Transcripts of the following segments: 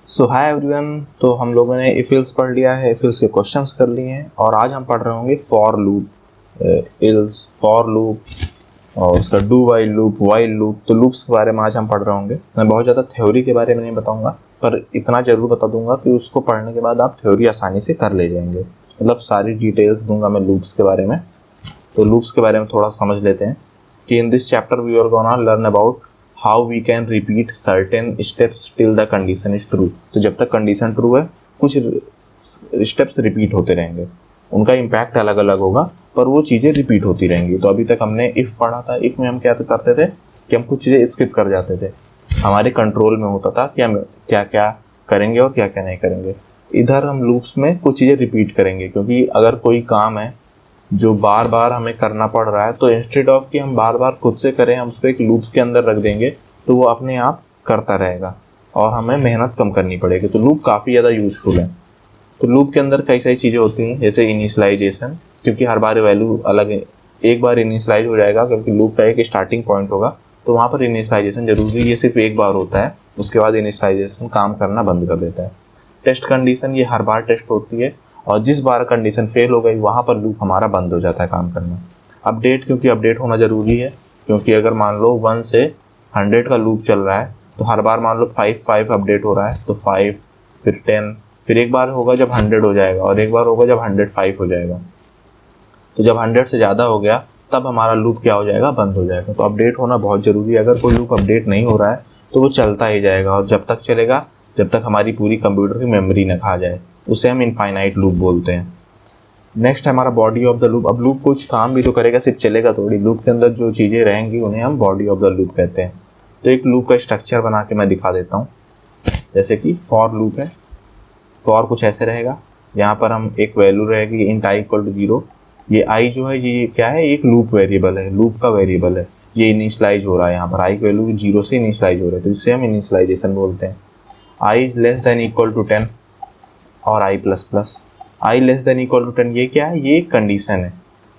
सो hi everyone. तो हम लोगों ने इफ एल्स पढ़ लिया है, इफ एल्स के क्वेश्चंस कर लिए हैं और आज हम पढ़ रहे होंगे for loop, else, for loop और उसका do while loop, while loop. तो लूप्स के बारे में आज हम पढ़ रहे होंगे। मैं बहुत ज़्यादा थ्योरी के बारे में नहीं बताऊंगा, पर इतना ज़रूर बता दूंगा कि उसको पढ़ने के बाद आप थ्योरी आसानी से कर ले जाएंगे। मतलब सारी डिटेल्स दूंगा मैं लूप्स के बारे में। तो लूप्स के बारे में थोड़ा समझ लेते हैं कि in this chapter we are gonna learn about how we can repeat certain steps till the condition is true. तो जब तक कंडीशन ट्रू है कुछ स्टेप्स रिपीट होते रहेंगे, उनका इम्पैक्ट अलग अलग होगा पर वो चीज़ें रिपीट होती रहेंगी। तो अभी तक हमने इफ़ पढ़ा था। इफ़ में हम क्या करते थे कि हम कुछ चीज़ें स्किप कर जाते थे, हमारे कंट्रोल में होता था कि हम क्या क्या करेंगे और क्या क्या नहीं करेंगे। इधर हम लूप्स में कुछ चीज़ें रिपीट करेंगे, क्योंकि अगर कोई काम है जो बार बार हमें करना पड़ रहा है तो इंस्टेड ऑफ कि हम बार बार खुद से करें, हम उसको एक लूप के अंदर रख देंगे तो वो अपने आप करता रहेगा और हमें मेहनत कम करनी पड़ेगी। तो लूप काफ़ी ज़्यादा यूजफुल है। तो लूप के अंदर कई सारी चीज़ें होती हैं, जैसे इनिशियलाइजेशन, क्योंकि हर बार वैल्यू अलग है। एक बार इनिशियलाइज हो जाएगा क्योंकि लूप का एक स्टार्टिंग पॉइंट होगा, तो वहाँ पर इनिशियलाइजेशन जरूरी है। ये सिर्फ एक बार होता है, उसके बाद इनिशियलाइजेशन काम करना बंद कर देता है। टेस्ट कंडीशन, ये हर बार टेस्ट होती है और जिस बार कंडीशन फेल हो गई वहाँ पर लूप हमारा बंद हो जाता है काम करना। अपडेट, क्योंकि अपडेट होना ज़रूरी है, क्योंकि अगर मान लो 1 से 100 का लूप चल रहा है तो हर बार मान लो 5 अपडेट हो रहा है, तो 5 फिर 10, फिर एक बार होगा जब 100 हो जाएगा और एक बार होगा जब 105 हो जाएगा। तो जब 100 से ज़्यादा हो गया तब हमारा लूप क्या हो जाएगा, बंद हो जाएगा। तो अपडेट होना बहुत ज़रूरी है। अगर कोई लूप अपडेट नहीं हो रहा है तो वो चलता ही जाएगा और जब तक चलेगा जब तक हमारी पूरी कंप्यूटर की मेमोरी न खा जाए, उसे हम इनफाइनाइट लूप बोलते हैं। नेक्स्ट है हमारा बॉडी ऑफ द लूप। अब लूप कुछ काम भी तो करेगा, सिर्फ चलेगा थोड़ी। लूप के अंदर जो चीज़ें रहेंगी उन्हें हम बॉडी ऑफ द लूप कहते हैं। तो एक लूप का स्ट्रक्चर बना के मैं दिखा देता हूँ। जैसे कि फॉर लूप है। फॉर कुछ ऐसे रहेगा, यहाँ पर हम एक वैल्यू रहेगी इंट आई इक्वल टू 0। ये आई जो है ये क्या है, एक लूप वेरिएबल है, लूप का वेरिएबल है। ये इनिशियलाइज हो रहा है, यहाँ पर आई की वैल्यू 0 से इनिशियलाइज हो रहा है, तो इससे हम इनिशियलाइजेशन बोलते हैं। I is less than equal to 10 और I plus plus. I less than equal to 10 ये क्या है, ये एक कंडीशन है।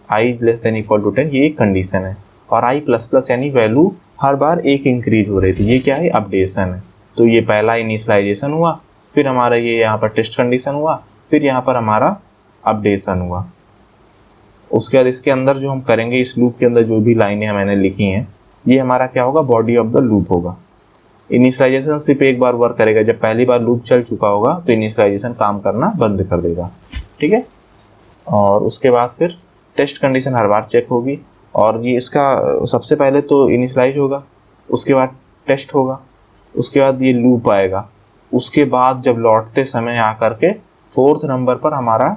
I is less than equal to 10 ये एक कंडीशन है। और आई प्लस प्लस यानी वैल्यू हर बार एक इंक्रीज हो रही थी, ये क्या है, अपडेशन है। तो ये पहला इनिशियलाइजेशन हुआ, फिर हमारा ये यहाँ पर टेस्ट कंडीशन हुआ, फिर यहाँ पर हमारा अपडेशन हुआ। उसके बाद इसके अंदर जो हम करेंगे, इस लूप के अंदर जो भी लाइनें मैंने लिखी हैं, ये हमारा क्या होगा, बॉडी ऑफ द लूप होगा। इनिशियलाइजेशन सिर्फ एक बार वर्क करेगा, जब पहली बार लूप चल चुका होगा तो इनिशियलाइजेशन काम करना बंद कर देगा। ठीक है। और उसके बाद फिर टेस्ट कंडीशन हर बार चेक होगी और ये इसका सबसे पहले तो इनिशियलाइज होगा, उसके बाद टेस्ट होगा, उसके बाद ये लूप आएगा, उसके बाद जब लौटते समय आकर के 4th नंबर पर हमारा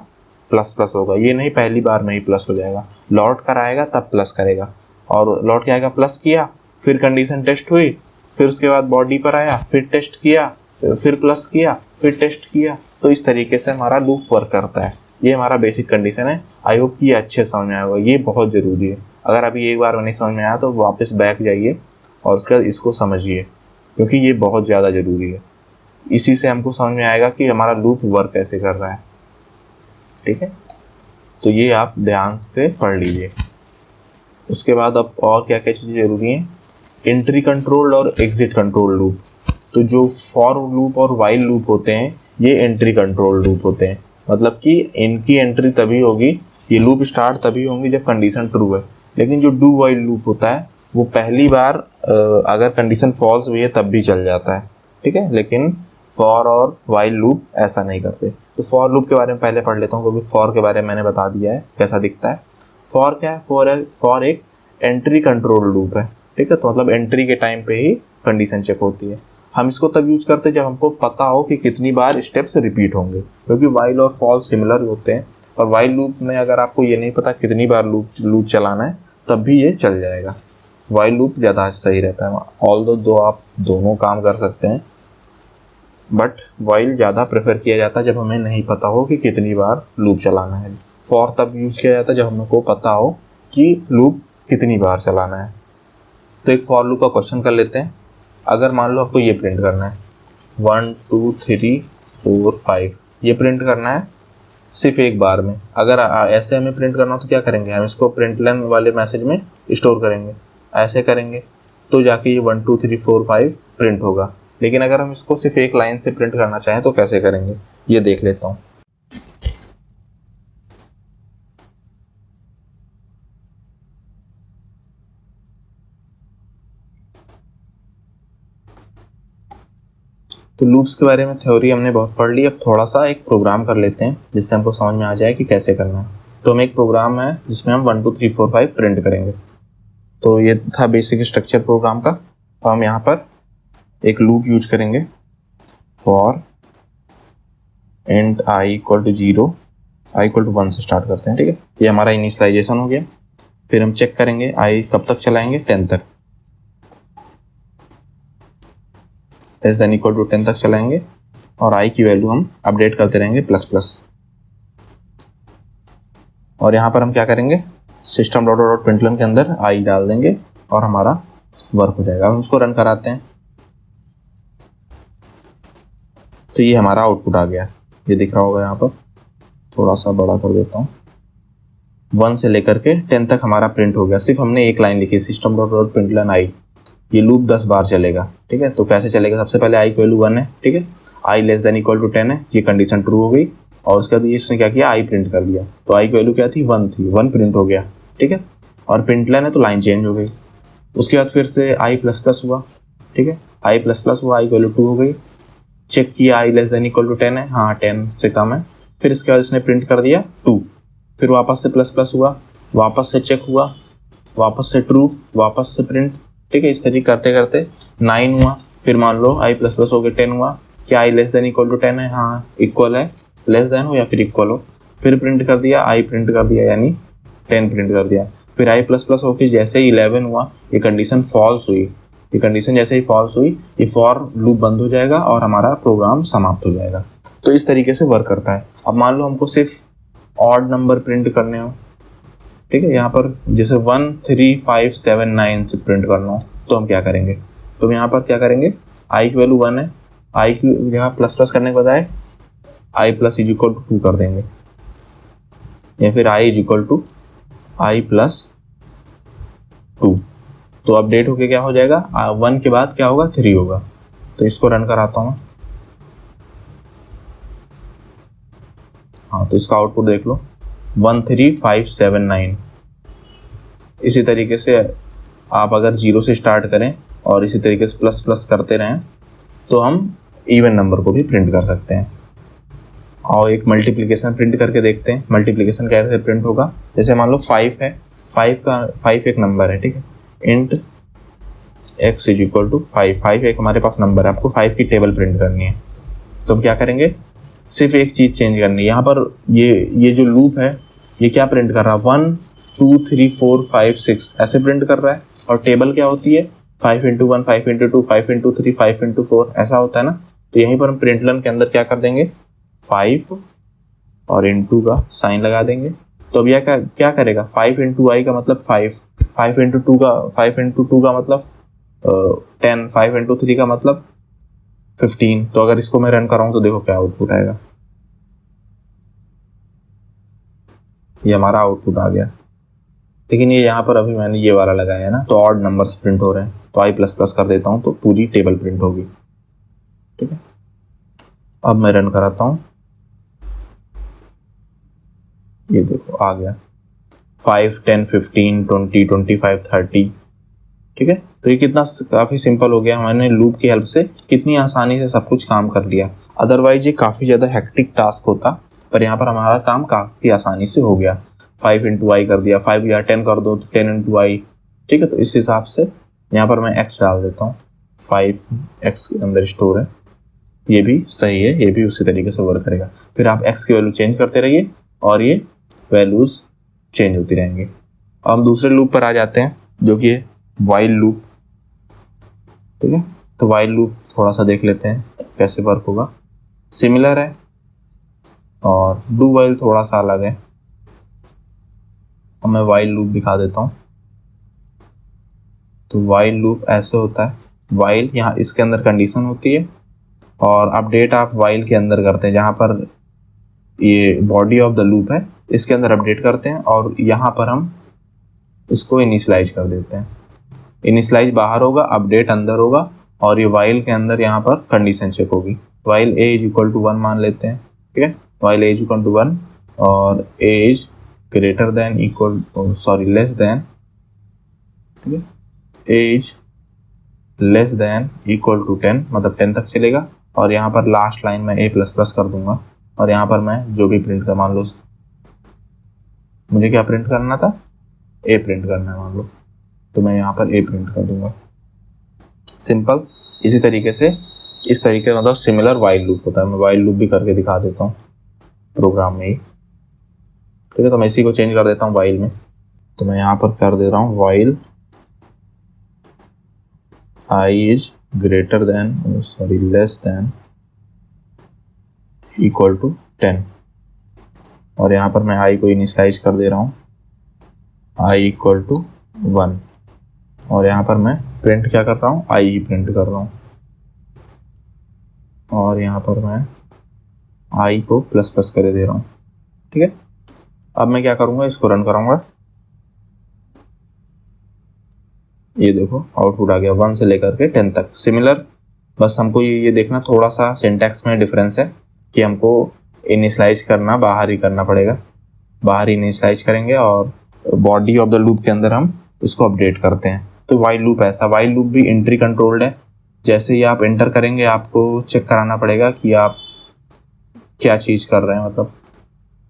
प्लस प्लस होगा। ये नहीं पहली बार में ही प्लस हो जाएगा, लौट कर आएगा तब प्लस करेगा। और लौट के आएगा, प्लस किया, फिर कंडीशन टेस्ट हुई, फिर उसके बाद बॉडी पर आया, फिर टेस्ट किया, फिर प्लस किया, फिर टेस्ट किया। तो इस तरीके से हमारा लूप वर्क करता है। ये हमारा बेसिक कंडीशन है। आई होप कि ये अच्छे समझ में आएगा, ये बहुत ज़रूरी है। अगर अभी एक बार नहीं समझ में आया तो वापस बैक जाइए और उसके बाद इसको समझिए, क्योंकि ये बहुत ज़्यादा ज़रूरी है। इसी से हमको समझ में आएगा कि हमारा लूप वर्क कैसे कर रहा है। ठीक है। तो ये आप ध्यान से पढ़ लीजिए। उसके बाद अब और क्या क्या चीज़ें ज़रूरी हैं, एंट्री कंट्रोल और एग्जिट कंट्रोल लूप। तो जो फॉर लूप और वाइल लूप होते हैं ये एंट्री कंट्रोल लूप होते हैं। मतलब कि इनकी एंट्री तभी होगी, ये लूप स्टार्ट तभी होंगी जब कंडीशन ट्रू है। लेकिन जो डू वाइल लूप होता है वो पहली बार अगर कंडीशन फॉल्स हुई है तब भी चल जाता है। ठीक है। लेकिन फॉर और वाइल लूप ऐसा नहीं करते। तो फॉर लूप के बारे में पहले पढ़ लेता हूँ, क्योंकि फॉर के बारे में मैंने बता दिया है कैसा दिखता है। फॉर क्या है, फॉर एक एंट्री कंट्रोल लूप है। ठीक है। तो मतलब एंट्री के टाइम पे ही कंडीशन चेक होती है। हम इसको तब यूज करते हैं जब हमको पता हो कि कितनी बार स्टेप्स रिपीट होंगे, क्योंकि वाइल और फॉर सिमिलर होते हैं। और वाइल लूप में अगर आपको ये नहीं पता कितनी बार लूप चलाना है तब भी ये चल जाएगा। वाइल लूप ज़्यादा सही रहता है। ऑल्दो दो आप दोनों काम कर सकते हैं, बट वाइल ज़्यादा प्रेफर किया जाता है जब हमें नहीं पता हो कि कितनी बार लूप चलाना है। फॉर तब यूज किया जाता है जब हमको पता हो कि लूप कितनी बार चलाना है। तो एक फॉर लूप का क्वेश्चन कर लेते हैं। अगर मान लो आपको ये प्रिंट करना है 1 2 3 4 5, ये प्रिंट करना है सिर्फ एक बार में। अगर ऐसे हमें प्रिंट करना हो तो क्या करेंगे, हम इसको प्रिंटलन वाले मैसेज में स्टोर करेंगे। ऐसे करेंगे तो जाके ये 1 2 3 4 5 प्रिंट होगा। लेकिन अगर हम इसको सिर्फ एक लाइन से प्रिंट करना चाहें तो कैसे करेंगे ये देख लेता हूँ। तो लूप्स के बारे में थ्योरी हमने बहुत पढ़ ली, अब थोड़ा सा एक प्रोग्राम कर लेते हैं जिससे हमको समझ में आ जाए कि कैसे करना है। तो हम एक प्रोग्राम है जिसमें हम 1 2 3 4 5 प्रिंट करेंगे। तो ये था बेसिक स्ट्रक्चर प्रोग्राम का। तो हम यहाँ पर एक लूप यूज करेंगे for int i equal to 0, i equal to 1 से स्टार्ट करते हैं, ठीक है। ये हमारा इनिशियलाइजेशन हो गया। फिर हम चेक करेंगे i कब तक चलाएंगे, 10 तक, लेस देन इक्वल टू 10 तक चलाएंगे और i की वैल्यू हम अपडेट करते रहेंगे प्लस प्लस। और यहाँ पर हम क्या करेंगे, सिस्टम डॉट डॉट प्रिंटलन के अंदर i डाल देंगे और हमारा वर्क हो जाएगा। हम उसको रन कराते हैं तो ये हमारा आउटपुट आ गया, ये दिख रहा होगा। यहाँ पर थोड़ा सा बड़ा कर देता हूँ। 1 से लेकर के 10 तक हमारा प्रिंट हो गया। सिर्फ हमने एक लाइन लिखी, system dot dot println i। ये लूप 10 बार चलेगा, ठीक है। तो कैसे चलेगा, सबसे पहले i की वैल्यू 1 है, ठीक है। i less than equal to 10 है, ये कंडीशन ट्रू हो गई। और उसके बाद इसने क्या किया, i प्रिंट कर दिया। तो i की वैल्यू क्या थी, 1 थी, 1 प्रिंट हो गया, ठीक है। और प्रिंटलन है तो लाइन चेंज हो गई। उसके बाद फिर से i प्लस प्लस हुआ, ठीक है। i प्लस प्लस हुआ, i की वैल्यू 2 हो गई। चेक किया i less than equal to 10 है, हाँ 10 से कम है। फिर इसके बाद इसने प्रिंट कर दिया 2। फिर वापस से प्लस प्लस हुआ, वापस से चेक हुआ, वापस से ट्रू, वापस से प्रिंट, ठीक है। इस तरीके करते करते 9 हुआ। फिर मान लो i प्लस प्लस हो गया 10 हुआ। क्या i less than equal to 10 है, हाँ इक्वल है, लेस देन हो या फिर इक्वल हो। फिर प्रिंट कर दिया, i प्रिंट कर दिया यानी 10 प्रिंट कर दिया। फिर i प्लस प्लस होकर जैसे ही 11 हुआ, ये कंडीशन फॉल्स हुई। ये कंडीशन जैसे ही फॉल्स हुई, ये फॉर लूप बंद हो जाएगा और हमारा प्रोग्राम समाप्त हो जाएगा। तो इस तरीके से वर्क करता है। अब मान लो हमको सिर्फ ऑड नंबर प्रिंट करने हो, ठीक है। यहाँ पर जैसे 1 3 5 7 9 से प्रिंट करना हो तो हम क्या करेंगे, तो यहाँ पर क्या करेंगे, i की वैल्यू 1 है, i की यहाँ प्लस प्लस करने के बजाय i plus is equal to 2 कर देंगे, या फिर i is equal to i प्लस 2। तो अपडेट होके क्या हो जाएगा, 1 के बाद क्या होगा, 3 होगा। तो इसको रन कराता हूँ। हाँ, तो इसका आउटपुट देख लो, 1 3 5 7 9। इसी तरीके से आप अगर 0 से स्टार्ट करें और इसी तरीके से प्लस प्लस करते रहें तो हम इवन नंबर को भी प्रिंट कर सकते हैं। और एक मल्टीप्लिकेशन प्रिंट करके देखते हैं, मल्टीप्लिकेशन कैसे प्रिंट होगा। जैसे मान लो 5 है, 5 एक नंबर है, ठीक है। Int x is equal to 5, 5 एक हमारे पास नंबर है, आपको 5 की टेबल प्रिंट करनी है। तो हम क्या करेंगे, सिर्फ एक चीज़ चेंज करनी है। यहाँ पर ये जो लूप है ये क्या प्रिंट कर रहा है, 1 2 3 4 5 6 ऐसे प्रिंट कर रहा है। और टेबल क्या होती है, 5 इंटू 1 5 इंटू 2 5 इंटू 3 5 इंटू 4 ऐसा होता है ना। तो यहीं पर हम प्रिंटलन के अंदर क्या कर देंगे, 5 और इंटू का साइन लगा देंगे। तो अब यह क्या करेगा, 5 इंटू आई का मतलब 5, 5 इंटू 2 का 5 इंटू 2 का मतलब 10, 5 इंटू 3 का मतलब 15। तो अगर इसको मैं रन कराऊं तो देखो क्या आउटपुट आएगा, ये हमारा आउटपुट आ गया। लेकिन ये यहाँ पर अभी मैंने ये वाला लगाया है ना, तो ऑड नंबर्स प्रिंट हो रहे हैं। तो आई प्लस प्लस कर देता हूँ तो पूरी टेबल प्रिंट होगी, ठीक है। अब मैं रन कराता हूँ, ये देखो आ गया 5 10 15 20 25 30, ठीक है। तो ये कितना काफ़ी सिंपल हो गया, मैंने लूप की हेल्प से कितनी आसानी से सब कुछ काम कर लिया। अदरवाइज ये काफ़ी ज़्यादा हेक्टिक टास्क होता, पर यहाँ पर हमारा काम काफ़ी आसानी से हो गया। 5 इंटू आई कर दिया, 5 या 10 कर दो तो 10 इंटू आई, ठीक है। तो इस हिसाब से यहाँ पर मैं x डाल देता हूँ, 5x के अंदर स्टोर है, ये भी सही है, ये भी उसी तरीके से वर्क करेगा। फिर आप x की वैल्यू चेंज करते रहिए और ये वैल्यूज़ चेंज होती रहेंगी। अब हम दूसरे लूप पर आ जाते हैं जो कि है वाइल लूप, ठीक है। तो वाइल लूप थोड़ा सा देख लेते हैं कैसे वर्क होगा। सिमिलर है और डू वाइल थोड़ा सा अलग है। अब मैं वाइल लूप दिखा देता हूँ। तो वाइल लूप ऐसे होता है, वाइल यहाँ इसके अंदर कंडीशन होती है और अपडेट आप वाइल के अंदर करते हैं, जहाँ पर ये बॉडी ऑफ द लूप है इसके अंदर अपडेट करते हैं और यहाँ पर हम इसको इनिशियलाइज कर देते हैं। इनिशियलाइज बाहर होगा, अपडेट अंदर होगा और ये वाइल के अंदर यहाँ पर कंडीशन चेक होगी। While A is equal to 1 मान लेते हैं, ठीक है। While A is equal to 1 और A is greater than equal less than, ठीक है, A is less than equal to 10, मतलब 10 तक चलेगा। और यहाँ पर लास्ट लाइन में ए प्लस प्लस कर दूंगा और यहाँ पर मैं जो भी प्रिंट कर, मान लो मुझे क्या प्रिंट करना था, ए प्रिंट करना है मान लो, तो मैं यहाँ पर ए प्रिंट कर दूंगा। सिंपल। इसी तरीके से इस तरीके मतलब सिमिलर वाइल लूप होता है। मैं वाइल लूप भी करके दिखा देता हूँ प्रोग्राम में ही, ठीक है। तो मैं इसी को चेंज कर देता हूँ वाइल में, तो मैं यहाँ पर कर दे रहा हूँ while I is greater than less than equal to 10 और यहाँ पर मैं आई को इनिशियलाइज कर दे रहा हूँ आई इक्वल टू 1 और यहाँ पर मैं प्रिंट क्या कर रहा हूँ, आई ही प्रिंट कर रहा हूँ और यहाँ पर मैं आई को प्लस प्लस कर दे रहा हूँ, ठीक है। अब मैं क्या करूँगा, इसको रन कराऊंगा, ये देखो आउटपुट आ गया 1 से लेकर के 10 तक सिमिलर। बस हमको ये देखना थोड़ा सा सिंटैक्स में डिफरेंस है कि हमको इनिशियलाइज करना बाहर ही करना पड़ेगा, बाहर ही इनिशियलाइज करेंगे और बॉडी ऑफ द लूप के अंदर हम इसको अपडेट करते हैं। तो वाइल लूप ऐसा, वाइल लूप भी एंट्री कंट्रोल्ड है। जैसे ही आप एंटर करेंगे आपको चेक कराना पड़ेगा कि आप क्या चीज़ कर रहे हैं, मतलब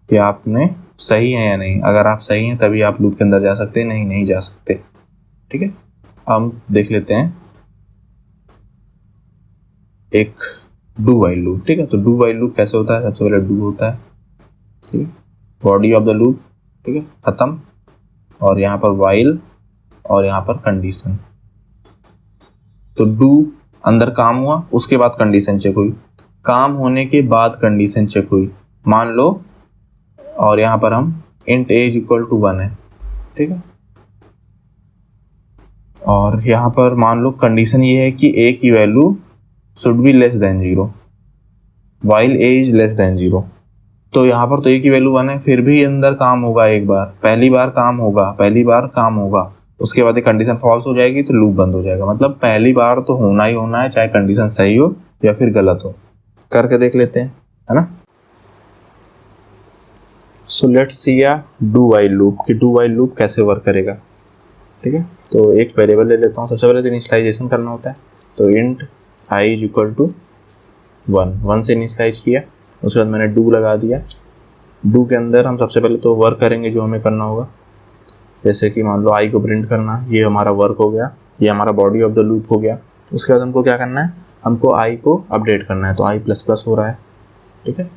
कि आपने सही है या नहीं। अगर आप सही हैं तभी आप लूप के अंदर जा सकते हैं, नहीं जा सकते, ठीक है। हम देख लेते हैं एक डू वाइल लूप, ठीक है। तो डू वाइल लूप कैसे होता है, सबसे पहले डू होता है, ठीक है, बॉडी ऑफ द लूप, ठीक है, खत्म, और यहाँ पर वाइल और यहाँ पर कंडीशन। तो डू अंदर काम हुआ, उसके बाद कंडीशन चेक हुई, काम होने के बाद कंडीशन चेक हुई, मान लो, और यहाँ पर हम int A is equal to 1 है, ठीक है। और यहाँ पर मान लो कंडीशन ये है कि ए की value should be less than 0 while A is less then 0। तो यहाँ पर तो ए की वैल्यू 1 है, फिर भी अंदर काम होगा एक बार, पहली बार काम होगा, उसके बाद कंडीशन फॉल्स हो जाएगी तो लूप बंद हो जाएगा। मतलब पहली बार तो होना ही होना है, चाहे कंडीशन सही हो या फिर गलत हो। करके देख लेते हैं, है ना। So let's see a do while loop कि डू वाइल लूप कैसे वर्क करेगा, ठीक है। तो एक वेरिएबल ले लेता हूँ, सबसे पहले तो इनिशियलाइजेशन करना होता है। तो int I is equal to 1 से इनिशियलाइज किया, उसके बाद मैंने डू लगा दिया। डू के अंदर हम सबसे पहले तो वर्क करेंगे जो हमें करना होगा, जैसे कि मान लो आई को प्रिंट करना, ये हमारा वर्क हो गया, ये हमारा बॉडी ऑफ द लूप हो गया। उसके बाद हमको क्या करना है, हमको आई को अपडेट करना है, तो आई प्लस प्लस हो रहा है, ठीक है।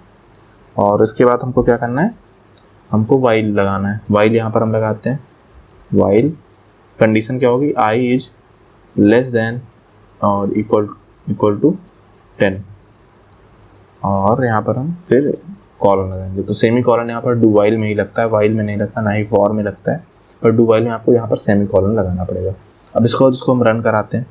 और इसके बाद हमको क्या करना है, हमको वाइल लगाना है। वाइल यहाँ पर हम लगाते हैं, वाइल कंडीशन क्या होगी, आई इज लेस देन और इक्वल टू 10 और यहाँ पर हम फिर कॉलन लगाएंगे। तो सेमी कॉलन यहाँ पर डू वाइल में ही लगता है, वाइल में नहीं लगता, ना ही फॉर में लगता है, पर डू वाइल में आपको यहाँ पर सेमी कॉलन लगाना पड़ेगा। अब इसको हम रन कराते हैं,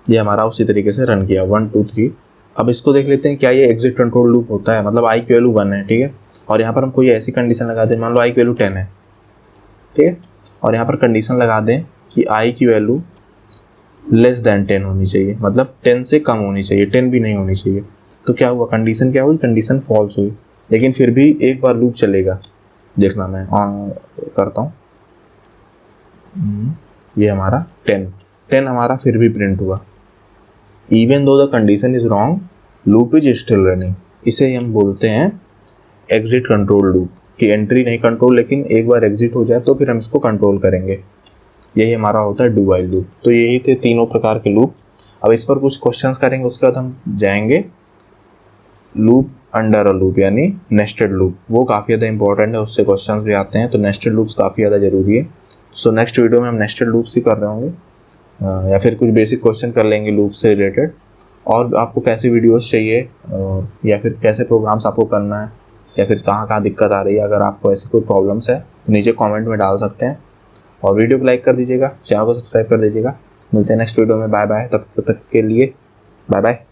ये हमारा उसी तरीके से रन किया 1 2 3। अब इसको देख लेते हैं क्या ये एग्जिट कंट्रोल लूप होता है, मतलब आई की वैल्यू 1 है, ठीक है। और यहाँ पर हम कोई ऐसी कंडीशन लगा दें, मान लो आई की वैल्यू 10 है, ठीक है, और यहाँ पर कंडीशन लगा दें कि आई की वैल्यू लेस देन 10 होनी चाहिए, मतलब 10 से कम होनी चाहिए, 10 भी नहीं होनी चाहिए। तो क्या हुआ, कंडीशन क्या हुई, कंडीशन फॉल्स हुई, लेकिन फिर भी एक बार लूप चलेगा। देखना मैं करता हूँ, ये हमारा 10 हमारा फिर भी प्रिंट हुआ, even though the condition is wrong loop is still running. इसे ही हम बोलते हैं एग्जिट कंट्रोल लूप, कि एंट्री नहीं कंट्रोल, लेकिन एक बार एग्जिट हो जाए तो फिर हम इसको कंट्रोल करेंगे। यही हमारा होता है डू वाइल लूप। तो यही थे तीनों प्रकार के लूप। अब इस पर कुछ क्वेश्चंस करेंगे, उसके बाद हम जाएंगे लूप अंडर अ लूप, यानी नेस्टेड लूप। वो काफ़ी ज़्यादा इंपॉर्टेंट है, उससे क्वेश्चंस भी आते हैं, तो नेस्टेड लूप्स काफ़ी ज़्यादा जरूरी है। सो नेक्स्ट वीडियो में हम नेस्टेड लूप्स ही कर रहे होंगे, या फिर कुछ बेसिक क्वेश्चन कर लेंगे लूप से रिलेटेड। और आपको कैसे वीडियोस चाहिए, या फिर कैसे प्रोग्राम्स आपको करना है, या फिर कहाँ कहाँ दिक्कत आ रही है, अगर आपको ऐसी कोई प्रॉब्लम्स है तो नीचे कमेंट में डाल सकते हैं। और वीडियो को लाइक कर दीजिएगा, चैनल को सब्सक्राइब कर दीजिएगा। मिलते हैं नेक्स्ट वीडियो में, बाय बाय। तब तक के लिए बाय बाय।